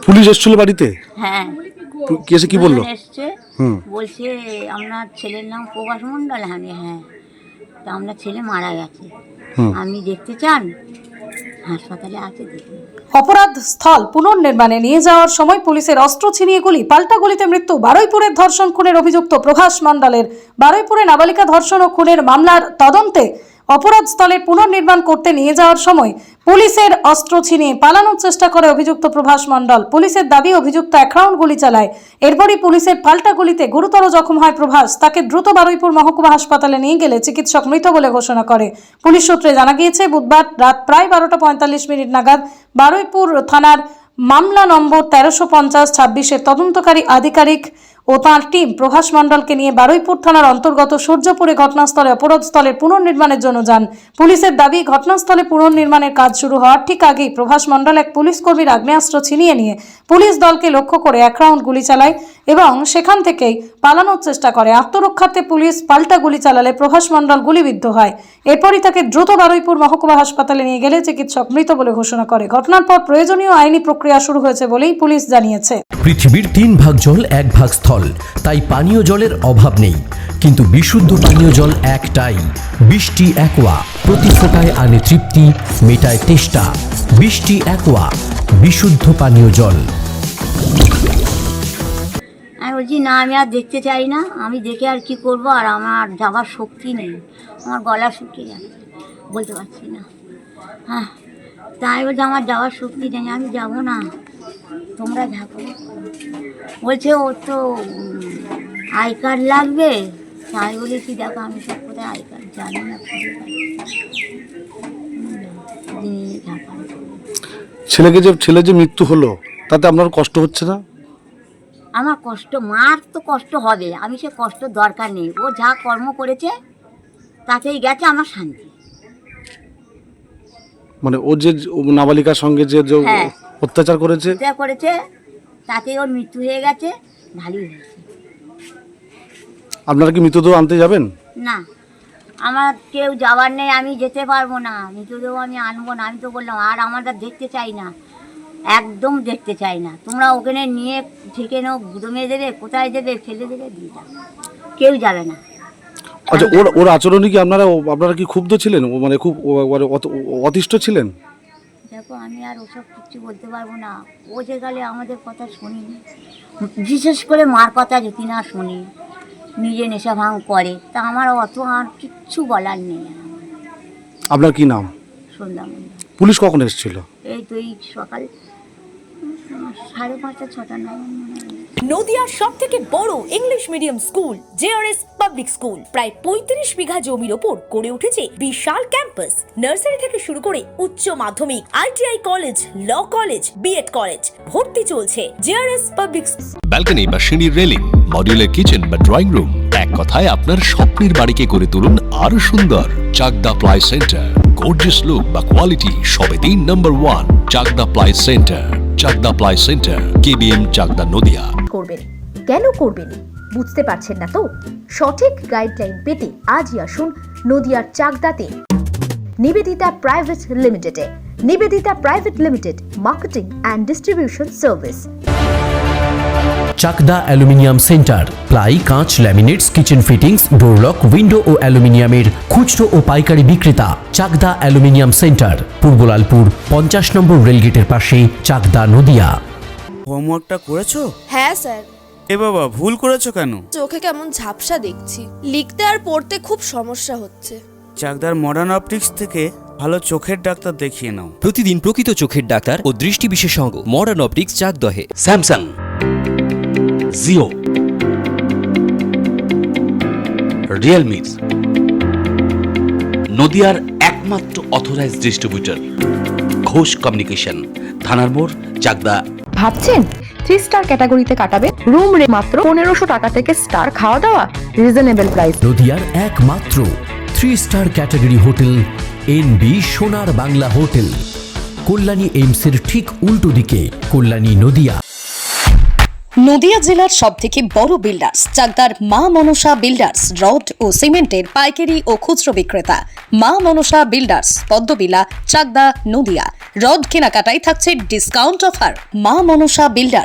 Police এসেছিল বাড়িতে? হ্যাঁ, কি এসে কি বললো? এসছে, বলছে আপনার ছেলের নাম প্রভাস মণ্ডল। হ্যাঁ, তা আপনার ছেলে মারা গেছে, আপনি দেখতে চান? হাসপাতালে আছে, দেখুন। অপরাধ স্থল পুনর্নির্মাণে নিয়ে যাওয়ার সময় পুলিশের অস্ত্র ছিনিয়ে গুলি, পাল্টা গুলিতে মৃত্যু। বারুইপুরের ধর্ষণ খুনের অভিযুক্ত প্রভাস মণ্ডলের। বারুইপুরে নাবালিকা ধর্ষণ ও খুনের মামলার তদন্তে অপরাধ স্থলের পুনর্নির্মাণ করতে নিয়ে যাওয়ার সময় পুলিশের অস্ত্র ছিনিয়ে পালানোর চেষ্টা করে অভিযুক্ত প্রভাস মণ্ডল। পুলিশের দাবি অভিযুক্ত 1 রাউন্ড গুলি চালায়। এরপরই পুলিশের পাল্টা গুলিতে গুরুতর জখম হয় প্রভাস। তাকে দ্রুত বারুইপুর মহকুমা হাসপাতালে নিয়ে গেলে চিকিৎসক মৃত বলে ঘোষণা করে। পুলিশ সূত্রে জানা গিয়েছে, বুধবার রাত প্রায় 12:45 নাগাদ বারুইপুর থানার মামলা নম্বর 1350/26-এর তদন্তকারী আধিকারিক ও তাঁর টিম প্রভাস মণ্ডলকে নিয়ে বারুইপুর থানার অন্তর্গত সূর্যপুরে ঘটনাস্থলে অপরাধস্থলের পুনর্নির্মাণের জন্য যান। পুলিশের দাবি, ঘটনাস্থলে পুনর্নির্মাণের কাজ শুরু হওয়ার ঠিক আগেই প্রভাস মণ্ডল এক পুলিশ কর্মীর আগ্নেয়াস্ত্র ছিনিয়ে নিয়ে পুলিশ দলকে লক্ষ্য করে 1 রাউন্ড গুলি চালায় এবং সেখান থেকেই পালানোর চেষ্টা করে। আত্মরক্ষার্থে পুলিশ পাল্টা গুলি চালালে প্রভাস মণ্ডল গুলিবিদ্ধ হয়। এরপরই তাকে দ্রুত বারুইপুর মহকুমা হাসপাতালে নিয়ে গেলে চিকিৎসক মৃত বলে ঘোষণা করে। ঘটনার পর প্রয়োজনীয় আইনি প্রক্রিয়া শুরু হয়েছে বলেই পুলিশ জানিয়েছে। পৃথিবীর 3 ভাগ জল 1 ভাগ স্থল, তাই পানীয় জলের অভাব নেই, কিন্তু বিশুদ্ধ পানীয় জল একটাই, বৃষ্টি অ্যাকোয়া। প্রতি ফোঁটায় আনে তৃপ্তি, মেটায় তেষ্টা। বৃষ্টি অ্যাকোয়া, বিশুদ্ধ পানীয় জল। আমি বলছি না, আমি আর দেখতে চাই না, আমি দেখে আর কি করব, আর আমার যাবার শক্তি নেই, আমার গলা শুকিয়ে যাচ্ছে, বলতে পারছি না। হ্যাঁ, তাই বলছে আমার যাওয়ার শক্তি নেই, আমি যাব না, তোমরা থাকো। বলছে ওর তো আই কার্ড লাগবে। তাই বলেছি দেখো আমি সব কোথায় আই কার্ড জানি না, ছেলে যে মৃত্যু হলো তাতে আপনার কষ্ট হচ্ছে না? আমার কষ্ট, মার তো কষ্ট হবে, আমি সে কষ্ট দরকার নেই, ও যা কর্ম করেছে তাতেই গেছে, আমার শান্তি। মানে ও যে নাবালিকার সঙ্গে যে অত্যাচার করেছে তাতে ওর মৃত্যু হয়ে গেছে, ভালোই হয়েছে। আপনারা কি মৃতদেহ আনতে যাবেন? না, আমার কেউ যাওয়ার নেই, আমি যেতে পারবো না, মৃতদেহ আমি আনবো না। আমি তো বললাম আর আমরা দেখতে চাই না, একদম দেখতে চাই না। তোমরা ওখানে নিয়ে ঠেকে নাও, গুদমে দেবে, কোথায় দেবে, ফেলে দেবে, দিয়ে যাও, কেউ যাবে না। আচ্ছা, ওর আচরণে কি আপনারা কি ক্ষুব্ধ ছিলেন? মানে খুব অতিষ্ঠ ছিলেন? দেখো আমি আর ওসব কিছু বলতে পারবো না, ও যে গেলে আমাদের কথা শুনিনি, বিশেষ করে মার কথা যদি না শুনি, নিজে নেশা ভাঙ করে, তা আমার অত আর কিচ্ছু বলার নেই। আপনার কি নাম? সন্ধ্যা। পুলিশ কখন এসেছিল? এই তো এই সকাল 5:30 6টা নাগাদ। নদিয়ার সবথেকে বড় English medium school JRS public school প্রায় 35 বিঘা জমির ওপর গড়ে উঠেছে বিশাল ক্যাম্পাস। নার্সারি থেকে শুরু করে উচ্চ মাধ্যমিক, ITI college, law college, BEd college, ভর্তি চলছে। জেআরএস পাবলিক ব্যালকনি বা সিঁড়ির রেলিং, মডিউলার কিচেন বা ড্রয়িং রুম, এক কথায় আপনার স্বপ্নের বাড়িকে করে তুলুন আরো সুন্দর। Chakdah ply centre, gorgeous look বা কোয়ালিটি সবে 3 number 1 Chakdah ply centre. Chakdah ply centre, KBM, Chakdah, Nadia. করবেন কেন করবেন বুঝতে পারছেন না তো? সঠিক গাইডলাইন পেতে আজই আসুন নদিয়ার চাকদাতে নিবেদিতা প্রাইভেট লিমিটেডে। Nivedita Private Limited, marketing and distribution service. Chakdah Aluminium Centre, ply, কাঁচ, laminates, kitchen fittings, door lock, window ও অ্যালুমিনিয়ামের খুচরো ও পাইকারি বিক্রেতা। চাকদা অ্যালুমিনিয়াম সেন্টার, পূর্বলালপুর 50 নম্বর রেলগেটের পাশে, চাকদা, নদিয়া। হোমওয়ার্কটা করেছো? হ্যাঁ স্যার। এ বাবা, ভুল করেছো কেন? চোখে কেমন ঝাপসা দেখছি, লিখতে আর পড়তে খুব সমস্যা হচ্ছে। চাকদার মডার্ন অপটিক্স থেকে ভালো চোখের ডাক্তার দেখিয়ে নাও। প্রতিদিন প্রকৃত চোখের ডাক্তার ও দৃষ্টি বিশেষজ্ঞ মডার্ন অপটিক্স, চাকদহে। স্যামসাং, জিও, রিয়েলমি, নদিয়ার একমাত্র অথরাইজড ডিস্ট্রিবিউটর ঘোষ কমিউনিকেশন, থানার মোড়, চাকদা। ভাবছেন 3 স্টার ক্যাটাগরিতে কাটাবে? রুম রে মাত্র 1500 টাকা থেকে স্টার, খাওয়া দাওয়া রিজনেবল প্রাইস। নদিয়ার একমাত্র 3 স্টার ক্যাটাগরি হোটেল এনবি সোনার বাংলা হোটেল, কল্যাণী এইমসের ঠিক উল্টো দিকে, কল্যাণী, নদিয়া। নদিয়া জেলার সবথেকে বড় বিল্ডার্স চাকদার মা মনসা বিল্ডার্স, রড ও সিমেন্টের পাইকারি ও খুচরো বিক্রেতা। মা মনসা বিল্ডার্স, পদ্মবিলা, চাকদা, নদিয়া। রড কেনাকাটায় থাকছে ডিসকাউন্ট অফার। মা মনসা বিল্ডার,